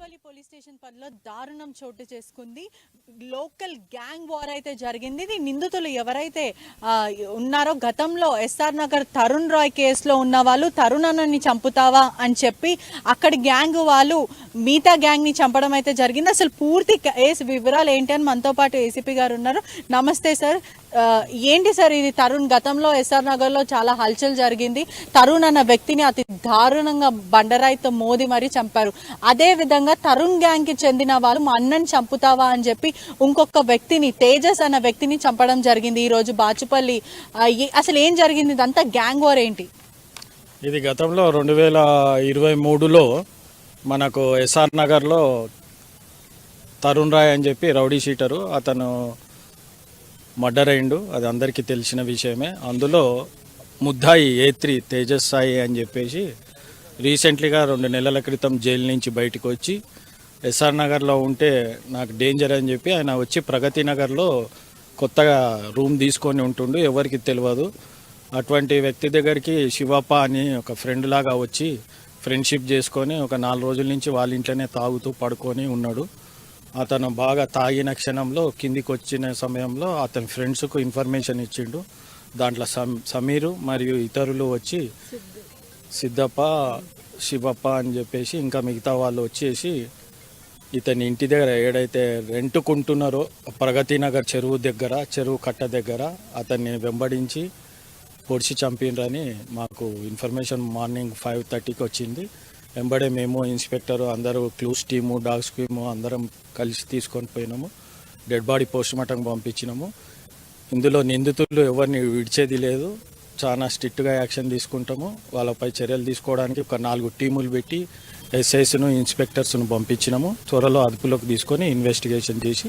Bachupally police station పరిధిలో దారుణం చోటు చేసుకుంది. లోకల్ గ్యాంగ్ వార్ అయితే జరిగింది. ఇది నిందితులు ఎవరైతే ఉన్నారో గతంలో ఎస్ఆర్ నగర్ తరుణ్ రాయ్ కేసులో ఉన్న వాళ్ళు తరుణ్ అన్నని చంపుతావా అని చెప్పి అక్కడి గ్యాంగ్ వాళ్ళు మిగతా గ్యాంగ్ ని చంపడం అయితే జరిగింది. అసలు పూర్తి కేసు వివరాలు ఏంటి అని మనతో పాటు ఏసీపీ గారు ఉన్నారు. నమస్తే సార్. ఏంటి సార్ ఇది? తరుణ్ గతంలో ఎస్ఆర్ నగర్ లో చాలా హల్చల్ జరిగింది. తరుణ్ అన్న వ్యక్తిని అతి దారుణంగా బండరాయితో మోది మరీ చంపారు. అదే విధంగా తరుణ్ గ్యాంగ్ కి చెందిన వాళ్ళు మా అన్నని చంపుతావా అని చెప్పి ఇంకొక వ్యక్తిని, తేజస్ అన్న వ్యక్తిని చంపడం జరిగింది ఈ రోజు బాచుపల్లి. అసలు ఏం జరిగింది? ఇదంతా గ్యాంగ్ వార్ ఏంటి? ఇది గతంలో 2023లో మనకు ఎస్ఆర్ నగర్లో తరుణ్ రాయ్ అని చెప్పి రౌడీ షీటరు అతను మర్డర్ అయిండు. అది అందరికీ తెలిసిన విషయమే. అందులో ముద్దాయి A3 తేజస్ సాయి అని చెప్పేసి రీసెంట్లీగా 2 నెలల క్రితం జైలు నుంచి బయటకు వచ్చి ఎస్ఆర్ నగర్లో ఉంటే నాకు డేంజర్ అని చెప్పి ఆయన వచ్చి ప్రగతి నగర్లో కొత్తగా రూమ్ తీసుకొని ఉంటుండు, ఎవరికి తెలియదు. అటువంటి వ్యక్తి దగ్గరికి శివప్ప అని ఒక ఫ్రెండ్ లాగా వచ్చి ఫ్రెండ్షిప్ చేసుకొని ఒక 4 రోజుల నుంచి వాళ్ళ ఇంట్లోనే తాగుతూ పడుకొని ఉన్నాడు. అతను బాగా తాగిన క్షణంలో కిందికి వచ్చిన సమయంలో అతని ఫ్రెండ్స్కు ఇన్ఫర్మేషన్ ఇచ్చిండు. దాంట్లో సమీరు మరియు ఇతరులు వచ్చి సిద్ధప్ప, శివప్ప అని చెప్పేసి ఇంకా మిగతా వాళ్ళు వచ్చేసి ఇతని ఇంటి దగ్గర ఏడైతే రెంటుకుంటున్నారో ప్రగతి నగర్ చెరువు కట్ట దగ్గర అతన్ని వెంబడించి పొడిచి చంపినరని మాకు ఇన్ఫర్మేషన్ మార్నింగ్ 5:30కి వచ్చింది. వెంబడే మేము ఇన్స్పెక్టర్ అందరూ క్లూస్ టీము, డాగ్స్ టీము అందరం కలిసి తీసుకొని పోయినాము. డెడ్ బాడీ పోస్ట్మార్టం పంపించినాము. ఇందులో నిందితులు ఎవరిని విడిచేది లేదు. చాలా స్ట్రిక్ట్గా యాక్షన్ తీసుకుంటాము. వాళ్ళపై చర్యలు తీసుకోవడానికి ఒక 4 టీములు పెట్టి ఎస్ఐస్ను, ఇన్స్పెక్టర్స్ను పంపించినాము. త్వరలో అదుపులోకి తీసుకొని ఇన్వెస్టిగేషన్ చేసి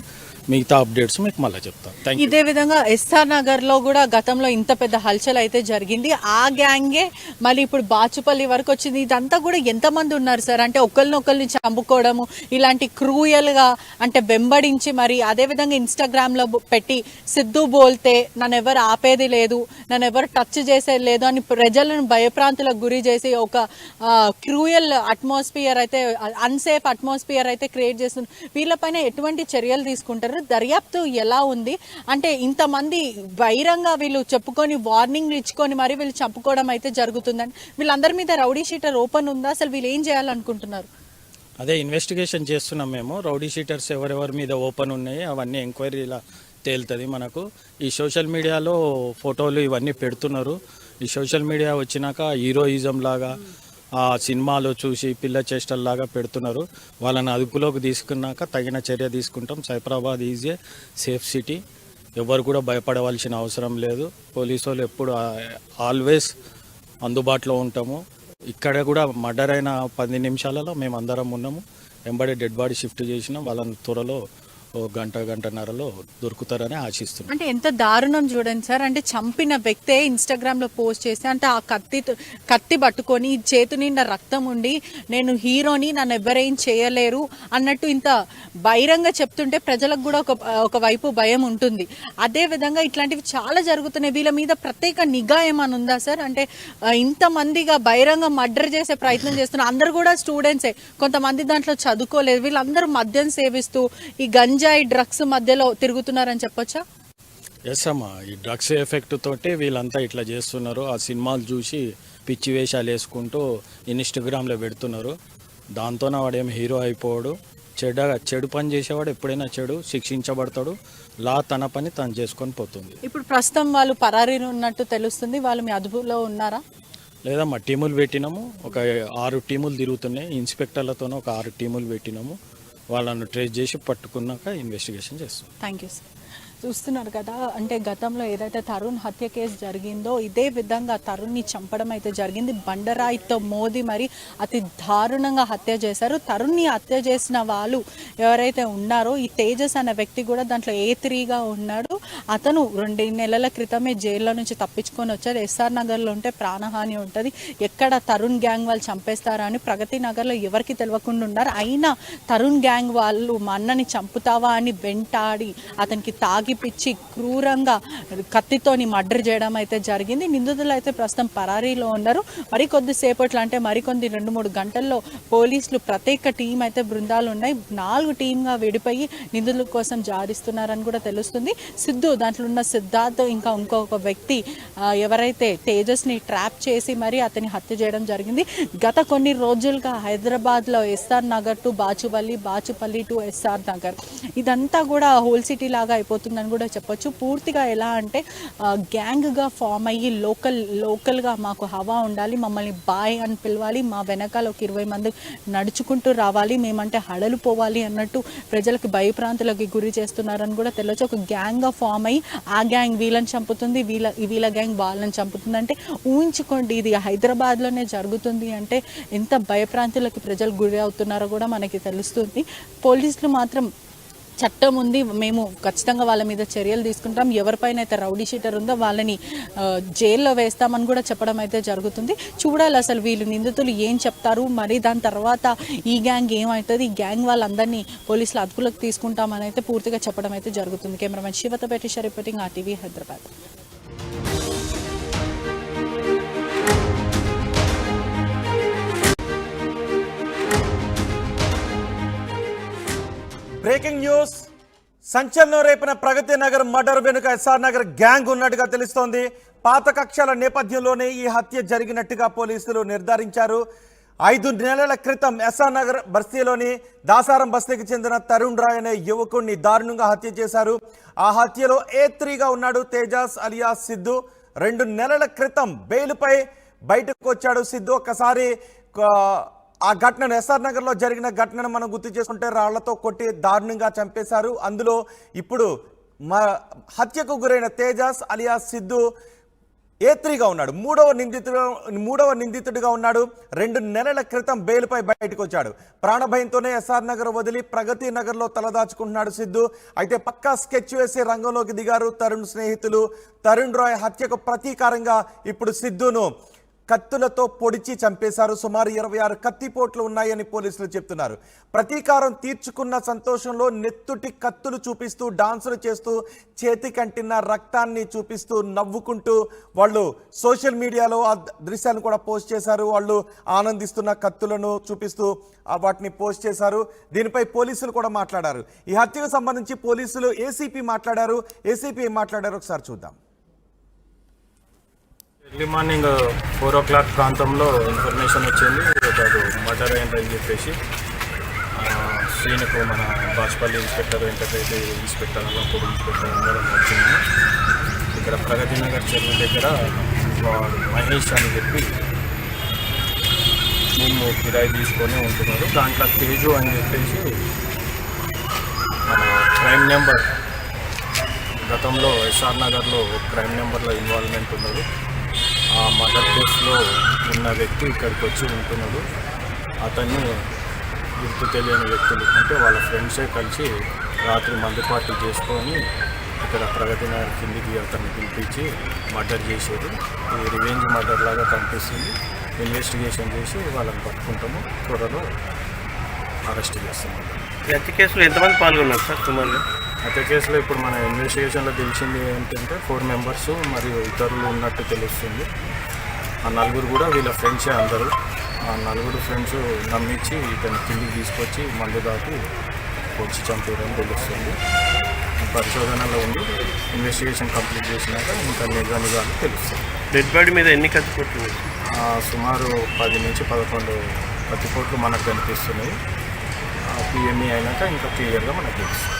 మిగతా అప్డేట్స్ మీకు మళ్ళీ చెప్తాం. ఇదే విధంగా ఎస్ఆర్ నగర్ లో కూడా గతంలో ఇంత పెద్ద హల్చల్ అయితే జరిగింది. ఆ గ్యాంగే మళ్ళీ ఇప్పుడు బాచుపల్లి వరకు వచ్చింది. ఇదంతా కూడా ఎంతమంది ఉన్నారు సార్? అంటే ఒకరినొకరిని చంపుకోవడము, ఇలాంటి క్రూయల్ గా అంటే వెంబడించి మరి అదే విధంగా ఇన్స్టాగ్రామ్ లో పెట్టి సిద్ధు బోల్తే నన్ను ఎవరు ఆపేది లేదు, నన్ను ఎవరు టచ్ చేసేది లేదు అని ప్రజలను భయప్రాంతులకు గురి చేసి ఒక క్రూయల్ అట్మాస్ఫియర్ అయితే, అన్సేఫ్ అట్మాస్ఫియర్ అయితే క్రియేట్ చేస్తుంది. వీళ్ళపైన ఎటువంటి చర్యలు తీసుకుంటారు? దర్యాప్తు ఎలా ఉంది? అంటే ఇంతమంది వైరంగా వీళ్ళు చెప్పుకొని వార్నింగ్లు ఇచ్చుకొని మరి వీళ్ళు చంపుకోవడం అయితే జరుగుతుందని, వీళ్ళందరి మీద రౌడీ షీటర్ ఓపెన్ ఉందా? అసలు వీళ్ళు ఏం చేయాలనుకుంటున్నారు? అదే ఇన్వెస్టిగేషన్ చేస్తున్నాం మేము. రౌడీ షీటర్స్ ఎవరెవరి మీద ఓపెన్ ఉన్నాయి అవన్నీ ఎంక్వైరీలా తేలుతుంది మనకు. ఈ సోషల్ మీడియాలో ఫోటోలు ఇవన్నీ పెడుతున్నారు. ఈ సోషల్ మీడియా వచ్చినాక హీరోయిజం లాగా ఆ సినిమాలో చూసి పిల్ల చేష్టల్లాగా పెడుతున్నారు. వాళ్ళని అదుపులోకి తీసుకున్నాక తగిన చర్య తీసుకుంటాం. Cyberabad is a safe city. ఎవరు కూడా భయపడవలసిన అవసరం లేదు. పోలీసు వాళ్ళు ఎప్పుడు ఆల్వేస్ అందుబాటులో ఉంటాము. ఇక్కడ కూడా మర్డర్ అయిన 10 నిమిషాలలో మేము అందరం ఉన్నాము. వెంబడే డెడ్ బాడీ షిఫ్ట్ చేసినాం. వాళ్ళని త్వరలో గంటన్నరలో దొరుకుతారని ఆశిస్తున్నాం. అంటే ఎంత దారుణం చూడండి సార్. అంటే చంపిన వ్యక్తే ఇన్స్టాగ్రామ్ లో పోస్ట్ చేసి, అంటే ఆ కత్తి పట్టుకొని చేతు నిండా రక్తం ఉండి నేను హీరోని, నన్ను ఎవరేం చేయలేరు అన్నట్టు ఇంత బహిరంగ చెప్తుంటే ప్రజలకు కూడా ఒక వైపు భయం ఉంటుంది. అదే విధంగా ఇట్లాంటివి చాలా జరుగుతున్నాయి. వీళ్ళ మీద ప్రత్యేక నిఘా ఏమైనా ఉందా సార్? అంటే ఇంతమందిగా బహిరంగ మర్డర్ చేసే ప్రయత్నం చేస్తున్నారు. అందరు కూడా స్టూడెంట్సే, కొంతమంది దాంట్లో చదువుకోలేదు. వీళ్ళందరూ మద్యం సేవిస్తూ ఈ గంజాయి డ్రగ్స్ మధ్యలో తిరుగుతున్నారని చెప్పొచ్చా? ఎస్ అమ్మా, ఈ డ్రగ్స్ ఎఫెక్ట్ తోటి వీళ్ళంతా ఇట్లా చేస్తున్నారు. ఆ సినిమాలు చూసి పిచ్చి వేషాలు వేసుకుంటూ ఇన్స్టాగ్రామ్లో పెడుతున్నారు. దాంతోనే వాడేం హీరో అయిపోవడు. చెడు పని చేసేవాడు ఎప్పుడైనా శిక్షించబడతాడు. లా తన పని తను చేసుకొని పోతుంది. ఇప్పుడు ప్రస్తుతం వాళ్ళు పరారీ ఉన్నట్టు తెలుస్తుంది. వాళ్ళు మీ అదుపులో ఉన్నారా? లేదమ్మా, టీములు పెట్టినాము. ఒక 6 టీములు తిరుగుతున్నాయి. ఇన్స్పెక్టర్లతోనే ఒక 6 టీములు పెట్టినాము. వాళ్ళను ట్రేస్ చేసి పట్టుకున్నాక ఇన్వెస్టిగేషన్ చేస్తాం. Thank you sir. చూస్తున్నారు కదా, అంటే గతంలో ఏదైతే తరుణ్ హత్య కేసు జరిగిందో ఇదే విధంగా తరుణ్ని చంపడం అయితే జరిగింది. బండరాయితో మోది మరి అతి దారుణంగా హత్య చేశారు. తరుణ్ని హత్య చేసిన వాళ్ళు ఎవరైతే ఉన్నారో ఈ తేజస్ అనే వ్యక్తి కూడా దాంట్లో A3గా ఉన్నాడు. అతను 2 నెలల క్రితమే జైల్లో నుంచి తప్పించుకొని వచ్చారు. ఎస్ఆర్ నగర్లో ఉంటే ప్రాణహాని ఉంటుంది, ఎక్కడ తరుణ్ గ్యాంగ్ వాళ్ళు చంపేస్తారా అని ప్రగతి నగర్లో ఎవరికి తెలియకుండా ఉన్నారు. అయినా తరుణ్ గ్యాంగ్ వాళ్ళు మా అన్నని చంపుతావా అని వెంటాడి అతనికి తాగి తాగిపిచ్చి క్రూరంగా కత్తితోని మర్డర్ చేయడం అయితే జరిగింది. నిందితులు అయితే ప్రస్తుతం పరారీలో ఉన్నారు. మరికొద్దిసేపట్లో అంటే మరికొన్ని 2-3 గంటల్లో పోలీసులు ప్రత్యేక టీం అయితే బృందాలు ఉన్నాయి, 4 టీంగా విడిపోయి నిందితుల కోసం జారిస్తున్నారని కూడా తెలుస్తుంది. సిద్ధు దాంట్లో ఉన్న సిద్ధార్థ్ ఇంకా ఇంకొక వ్యక్తి ఎవరైతే తేజస్ని ట్రాప్ చేసి మరి అతని హత్య చేయడం జరిగింది. గత కొన్ని రోజులుగా హైదరాబాద్లో ఎస్ఆర్ నగర్ టు బాచుపల్లి టు ఎస్ఆర్ నగర్ ఇదంతా కూడా హోల్ సిటీ లాగా అయిపోతుందని కూడా చెప్పొచ్చు. పూర్తిగా ఎలా అంటే గ్యాంగ్గా ఫామ్ అయ్యి లోకల్గా మాకు హవా ఉండాలి, మమ్మల్ని బాయ్ అని పిలవాలి, మా వెనకాల ఒక 20 మంది నడుచుకుంటూ రావాలి, మేమంటే హడలు పోవాలి అన్నట్టు ప్రజలకు భయప్రాంతులకి గురి చేస్తున్నారని కూడా తెలియచ్చు. ఒక గ్యాంగ్గా ఫామ్ అయ్యి ఆ గ్యాంగ్ వీళ్ళని చంపుతుంది, వీళ్ళ గ్యాంగ్ వాళ్ళని చంపుతుంది. అంటే ఊహించుకోండి, ఇది హైదరాబాద్లోనే జరుగుతుంది అంటే ఎంత భయప్రాంతులకి ప్రజలు గురి అవుతున్నారో కూడా మనకి తెలుస్తుంది. పోలీసులు మాత్రం చట్టం ఉంది, మేము ఖచ్చితంగా వాళ్ళ మీద చర్యలు తీసుకుంటాం, ఎవరిపైన అయితే రౌడీ షీటర్ ఉందో వాళ్ళని జైల్లో వేస్తామని కూడా చెప్పడం అయితే జరుగుతుంది. చూడాలి అసలు వీళ్ళు నిందితులు ఏం చెప్తారు, మరి దాని తర్వాత ఈ గ్యాంగ్ ఏమవుతుంది, ఈ గ్యాంగ్ వాళ్ళందరినీ పోలీసులు అదుపులోకి తీసుకుంటామని అయితే పూర్తిగా చెప్పడం అయితే జరుగుతుంది. కెమెరామెన్ శివతో పెట్టి reporting RTV Hyderabad. Breaking news. సంచలనం రేపిన ప్రగతి నగర్ మర్డర్ వెనుక ఎస్ఆర్ నగర్ గ్యాంగ్ ఉన్నట్టుగా తెలుస్తోంది. పాత కక్షల నేపథ్యంలోనే ఈ హత్య జరిగినట్టుగా పోలీసులు నిర్ధారించారు. 5 నెలల క్రితం ఎస్ఆర్ నగర్ బస్తీలోని దాసారం బస్తీకి చెందిన తరుణ్ రాయ్ అనే యువకుడిని దారుణంగా హత్య చేశారు. ఆ హత్యలో A3గా ఉన్నాడు తేజస్ అలియాస్ సిద్ధు. 2 నెలల క్రితం బెయిల్పై బయటకు వచ్చాడు సిద్ధు. ఒక్కసారి ఆ ఘటనను ఎస్ఆర్ నగర్లో జరిగిన ఘటనను మనం గుర్తు చేసుకుంటే రాళ్లతో కొట్టి దారుణంగా చంపేశారు. అందులో ఇప్పుడు హత్యకు గురైన తేజస్ అలియాస్ సిద్ధు A3గా ఉన్నాడు, మూడవ నిందితుడిగా ఉన్నాడు. 2 నెలల క్రితం బెయిల్పై బయటకు వచ్చాడు. ప్రాణభయంతోనే ఎస్ఆర్ నగర్ వదిలి ప్రగతి నగర్లో తలదాచుకుంటున్నాడు సిద్ధు. అయితే పక్కా స్కెచ్ వేసి రంగంలోకి దిగారు తరుణ్ స్నేహితులు. తరుణ్ రాయ్ హత్యకు ప్రతీకారంగా ఇప్పుడు సిద్ధును కత్తులతో పొడిచి చంపేశారు. సుమారు 26 కత్తిపోట్లు ఉన్నాయని పోలీసులు చెప్తున్నారు. ప్రతీకారం తీర్చుకున్న సంతోషంలో నెత్తుటి కత్తులు చూపిస్తూ డాన్సులు చేస్తూ చేతికంటిన రక్తాన్ని చూపిస్తూ నవ్వుకుంటూ వాళ్ళు సోషల్ మీడియాలో ఆ దృశ్యాన్ని కూడా పోస్ట్ చేశారు. వాళ్ళు ఆనందిస్తున్న కత్తులను చూపిస్తూ వాటిని పోస్ట్ చేశారు. దీనిపై పోలీసులు కూడా మాట్లాడారు. ఈ హత్యకు సంబంధించి పోలీసులు ఏసీపీ మాట్లాడారు. ఏసీపీ ఏం మాట్లాడారు ఒకసారి చూద్దాం. ఎర్లీ మార్నింగ్ 4 o'clock ప్రాంతంలో ఇన్ఫర్మేషన్ వచ్చింది, ఒకరు మర్డర్ అయిందని చెప్పేసి సీన్కు మన బాచుపల్లి ఇన్స్పెక్టర్, వెంకటరెడ్డి ఇన్స్పెక్టర్, అప్పుడు ఇన్స్పెక్టర్ అందరం వచ్చింది. ఇక్కడ ప్రగతి నగర్ చెరువు దగ్గర మహేష్ అని చెప్పి రూమ్ కిరాయి తీసుకొని ఉంటున్నారు. దాంట్లో తేజు అని చెప్పేసి మన క్రైమ్ నెంబర్, గతంలో ఎస్ఆర్ నగర్లో క్రైమ్ నెంబర్లో ఇన్వాల్వ్మెంట్ ఉన్నది. ఆ మర్డర్ కేసులో ఉన్న వ్యక్తి ఇక్కడికి వచ్చి ఉంటున్నాడు. అతన్ని గుర్తు తెలియని వ్యక్తులు అంటే వాళ్ళ ఫ్రెండ్సే కలిసి రాత్రి మందు పార్టీ చేసుకొని ఇక్కడ ప్రగతి నగర్ కిందికి అతన్ని పిలిపించి మర్డర్ చేసేది. ఈ రివెంజ్ మర్డర్ లాగా కనిపిస్తుంది. ఇన్వెస్టిగేషన్ చేసి వాళ్ళని పట్టుకుంటాము, త్వరలో అరెస్ట్ చేస్తాము. హత్య కేసులో ఎంతమంది పాల్గొన్నారు సార్ సుమారుగా? హత్య కేసులో ఇప్పుడు మన ఇన్వెస్టిగేషన్లో తెలిసింది ఏంటంటే 4 members మరియు ఇతరులు ఉన్నట్టు తెలుస్తుంది. ఆ 4 కూడా వీళ్ళ ఫ్రెండ్సే అందరూ. ఆ 4 ఫ్రెండ్స్ నమ్మించి ఇతను కిందికి తీసుకొచ్చి మందు దాటి పొడిచి చంపేయడం తెలుస్తుంది. పరిశోధనలో ఉండి ఇన్వెస్టిగేషన్ కంప్లీట్ చేసినాక ఇంకా నిజాలు తెలుస్తుంది. డెడ్ బాడీ మీద ఎన్ని కత్తిపోట్లు? సుమారు 10 నుంచి 11 కత్తిపోట్లు మనకు కనిపిస్తున్నాయి. PME అయినాక ఇంకా క్లియర్గా మనకు తెలుస్తుంది.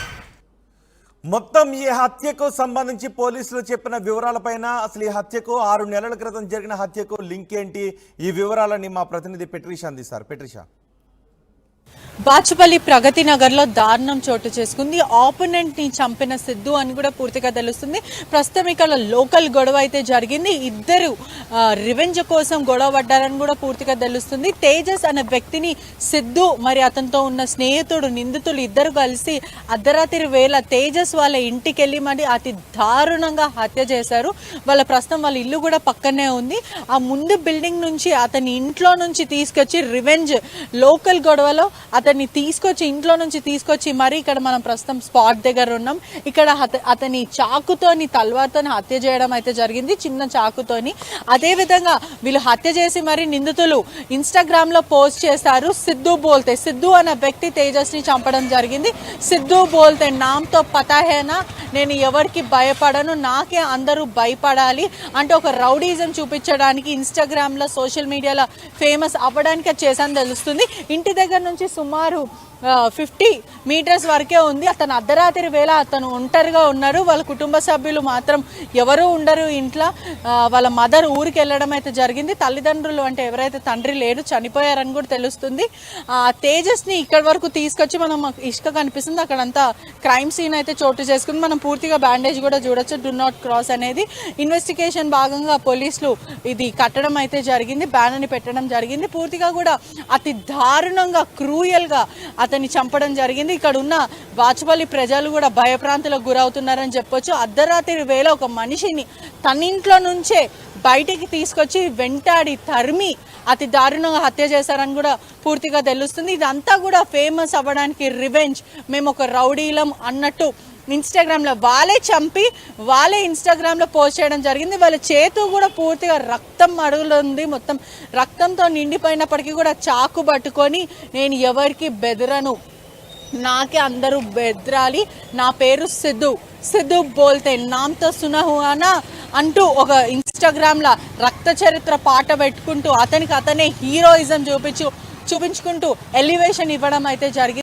మొత్తం ఈ హత్యకు సంబంధించి పోలీసులు చెప్పిన వివరాలపైన, అసలు ఈ హత్యకు 6 నెలల క్రితం జరిగిన హత్యకు లింక్ ఏంటి, ఈ వివరాలని మా ప్రతినిధి పెట్రిషా అందిస్తారు. పెట్రిషా. బాచుపల్లి ప్రగతి నగర్లో దారుణం చోటు చేసుకుంది. ఆపోనెంట్ ని చంపిన సిద్ధు అని కూడా పూర్తిగా తెలుస్తుంది. ప్రస్తుతం ఇక్కడ లోకల్ గొడవ అయితే జరిగింది. ఇద్దరు రివెంజ్ కోసం గొడవ పడ్డారని కూడా పూర్తిగా తెలుస్తుంది. తేజస్ అనే వ్యక్తిని సిద్ధు మరి అతనితో ఉన్న స్నేహితుడు నిందితులు ఇద్దరు కలిసి అర్ధరాత్రి వేళ తేజస్ వాళ్ళ ఇంటికి వెళ్ళి మరి అతి దారుణంగా హత్య చేశారు. ప్రస్తుతం వాళ్ళ ఇల్లు కూడా పక్కనే ఉంది. ఆ ముందు బిల్డింగ్ నుంచి అతని ఇంట్లో నుంచి తీసుకొచ్చి రివెంజ్ లోకల్ గొడవలో అతన్ని తీసుకొచ్చి ఇంట్లో నుంచి తీసుకొచ్చి మరి ఇక్కడ మనం ప్రస్తుతం స్పాట్ దగ్గర ఉన్నాం. ఇక్కడ అతని చాకుతోని తల్వార్తోని హత్య చేయడం అయితే జరిగింది, చిన్న చాకుతోని. అదే విధంగా వీళ్ళు హత్య చేసి మరి నిందితులు ఇన్స్టాగ్రామ్ లో పోస్ట్ చేశారు. సిద్ధు బోల్తే, సిద్ధు అనే వ్యక్తి తేజస్ని చంపడం జరిగింది. సిద్ధు బోల్తే నామ్తో పతా హేనా, నేను ఎవరికి భయపడను, నాకే అందరూ భయపడాలి అంటే ఒక రౌడీజం చూపించడానికి ఇన్స్టాగ్రామ్ లో సోషల్ మీడియాలో ఫేమస్ అవ్వడానికి చేశాను తెలుస్తుంది. ఇంటి దగ్గర నుంచి సుమారు 50 మీటర్స్ వరకే ఉంది. అతను అర్ధరాత్రి వేళ అతను ఒంటరిగా ఉన్నారు. వాళ్ళ కుటుంబ సభ్యులు మాత్రం ఎవరూ ఉండరు ఇంట్లో. వాళ్ళ మదర్ ఊరికి వెళ్ళడం అయితే జరిగింది. తల్లిదండ్రులు అంటే ఎవరైతే తండ్రి లేడు, చనిపోయారని కూడా తెలుస్తుంది. తేజస్ని ఇక్కడి వరకు తీసుకొచ్చి మనం ఇసుక కనిపిస్తుంది, అక్కడంతా క్రైమ్ సీన్ అయితే చోటు చేసుకుంది. మనం పూర్తిగా బ్యాండేజ్ కూడా చూడొచ్చు, డు నాట్ క్రాస్ అనేది. ఇన్వెస్టిగేషన్ భాగంగా పోలీసులు ఇది కట్టడం అయితే జరిగింది, బ్యానర్ని పెట్టడం జరిగింది. పూర్తిగా కూడా అతి దారుణంగా క్రూయల్గా అతన్ని చంపడం జరిగింది. ఇక్కడ ఉన్న వాచపల్లి ప్రజలు కూడా భయప్రాంతులకు గురవుతున్నారని చెప్పొచ్చు. అర్ధరాత్రి వేళ ఒక మనిషిని తన ఇంట్లో నుంచే బయటికి తీసుకొచ్చి వెంటాడి తరిమి అతి దారుణంగా హత్య చేశారని కూడా పూర్తిగా తెలుస్తుంది. ఇదంతా కూడా ఫేమస్ అవ్వడానికి రివెంజ్, మేము ఒక రౌడీలం అన్నట్టు ఇన్స్టాగ్రామ్లో వాళ్ళే చంపి వాళ్ళే ఇన్స్టాగ్రామ్లో పోస్ట్ చేయడం జరిగింది. వాళ్ళ చేతు కూడా పూర్తిగా రక్తం అడుగులో ఉంది, మొత్తం రక్తంతో నిండిపోయినప్పటికీ కూడా చాకు పట్టుకొని నేను ఎవరికి బెదరను, నాకే అందరూ బెదరాలి, నా పేరు సిద్ధు, సిద్ధు బోల్తే నామ్తో సునా హువానా అంటూ ఒక ఇన్స్టాగ్రామ్లో రక్త చరిత్ర పాట పెట్టుకుంటూ అతనికి అతనే హీరోయిజం చూపించుకుంటూ ఎలివేషన్ ఇవ్వడం అయితే జరిగింది.